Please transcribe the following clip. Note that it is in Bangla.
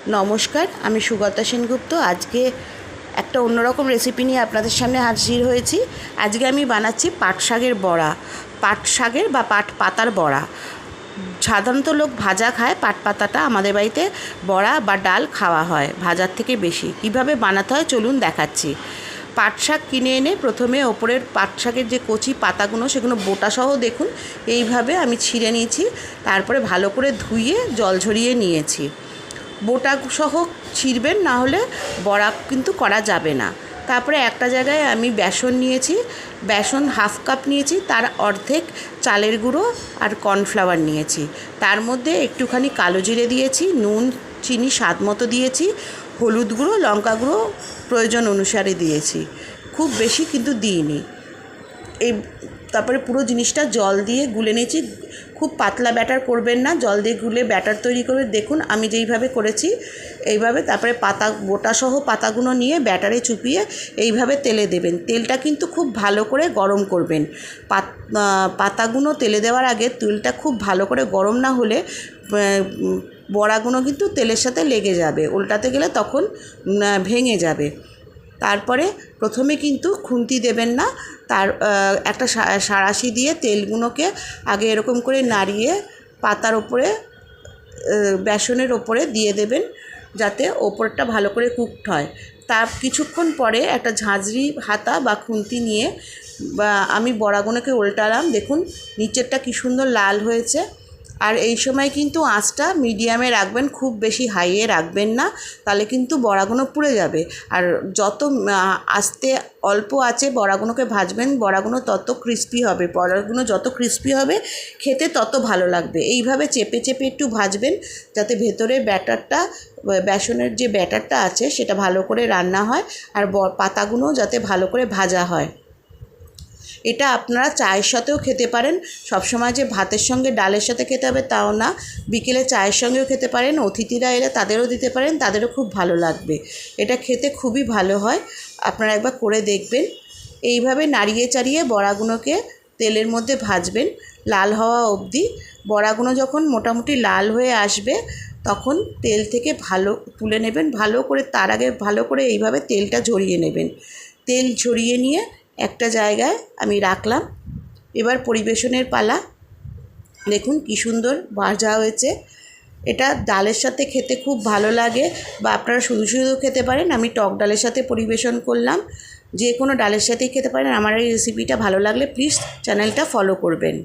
নমস্কার, আমি সুগতা সেনগুপ্ত। আজকে একটা অন্যরকম রেসিপি নিয়ে আপনাদের সামনে হাজির হয়েছি। আজকে আমি বানাচ্ছি পাট শাকের বড়া, পাট শাকের বা পাট পাতার বড়া। সাধারণত লোক ভাজা খায়, পাট পাতাটা আমাদের বাড়িতে বড়া বা ডাল খাওয়া হয় ভাজার থেকে বেশি। কিভাবে বানাতে হয় চলুন দেখাচ্ছি। পাট শাক কিনে এনে প্রথমে ওপরের পাট শাকের যে কচি পাতাগুলো সেগুলো বোটাসহ দেখুন এইভাবে আমি ছিঁড়ে নিয়েছি। তারপরে ভালো করে ধুয়ে জল ঝরিয়ে নিয়েছি। বোটা সহ ছিঁড়বেন, না হলে বড়া কিন্তু করা যাবে না। তারপরে একটা জায়গায় আমি বেসন নিয়েছি, বেসন হাফ কাপ নিয়েছি, তার অর্ধেক চালের গুঁড়ো আর কর্নফ্লাওয়ার নিয়েছি। তার মধ্যে একটুখানি কালো জিরে দিয়েছি, নুন চিনি স্বাদ মতো দিয়েছি, হলুদ গুঁড়ো লঙ্কা গুঁড়ো প্রয়োজন অনুসারে দিয়েছি, খুব বেশি কিন্তু দিইনি। এই তারপরে পুরো জিনিসটা জল দিয়ে গুলে নিয়েছি। খুব পাতলা ব্যাটার করবেন না, জল দিয়ে গুলে ব্যাটার তৈরি করে দেখুন আমি যেইভাবে করেছি এইভাবে। তারপরে পাতা বোটাসহ পাতাগুলো নিয়ে ব্যাটারে চুপিয়ে এইভাবে তেলে দেবেন। তেলটা কিন্তু খুব ভালো করে গরম করবেন। পাতাগুলো তেলে দেওয়ার আগে তেলটা খুব ভালো করে গরম না হলে বড়াগুলো কিন্তু তেলের সাথে লেগে যাবে, উল্টাতে গেলে তখন ভেঙে যাবে। তারপরে প্রথমে কিন্তু খুন্তি দেবেন না, তার একটা সাঁড়াশি দিয়ে তেলগুলোকে আগে এরকম করে নাড়িয়ে পাতার ওপরে বেসনের ওপরে দিয়ে দেবেন, যাতে ওপরটা ভালো করে কুকড হয়। তার কিছুক্ষণ পরে একটা ঝাঁঝরি হাতা বা খুন্তি নিয়ে আমি বড়াগুলোকে উল্টালাম। দেখুন নিচেরটা কী সুন্দর লাল হয়েছে। আর এই সময় কিন্তু আঁচটা মিডিয়ামে রাখবেন, খুব বেশি হাইয়ে রাখবেন না, তাহলে কিন্তু বড়াগুলো পুড়ে যাবে। আর যত আস্তে অল্প আঁচে বড়াগুলোকে ভাজবেন, বড়াগুলো তত ক্রিস্পি হবে। বড়াগুলো যত ক্রিস্পি হবে খেতে তত ভালো লাগবে। এইভাবে চেপে চেপে একটু ভাজবেন, যাতে ভেতরে ব্যাটারটা, বেসনের যে ব্যাটারটা আছে সেটা ভালো করে রান্না হয়, আর পাতাগুলো যাতে ভালো করে ভাজা হয়। এটা আপনারা চায়ের সাথেও খেতে পারেন। সবসময় যে ভাতের সঙ্গে ডালের সাথে খেতে হবে তাও না, বিকেলে চায়ের সঙ্গেও খেতে পারেন। অতিথিরা এলে তাদেরও দিতে পারেন, তাদেরও খুব ভালো লাগবে। এটা খেতে খুবই ভালো হয়, আপনারা একবার করে দেখবেন। এইভাবে নাড়িয়ে চাড়িয়ে বড়াগুলোকে তেলের মধ্যে ভাজবেন লাল হওয়া অবধি। বড়াগুলো যখন মোটামুটি লাল হয়ে আসবে তখন তেল থেকে ভালো তুলে নেবেন, ভালো করে। তার আগে ভালো করে এইভাবে তেলটা ঝরিয়ে নেবেন। তেল ঝরিয়ে নিয়ে একটা জায়গায় আমি রাখলাম। এবার পরিবেশনের পালা। দেখুন কী সুন্দর ভাজা হয়েছে। এটা ডালের সাথে খেতে খুব ভালো লাগে, বা আপনারা শুধু শুধু খেতে পারেন। আমি টক ডালের সাথে পরিবেশন করলাম, যে কোনো ডালের সাথেই খেতে পারেন। আমার এই রেসিপিটা ভালো লাগলে প্লিজ চ্যানেলটা ফলো করবেন।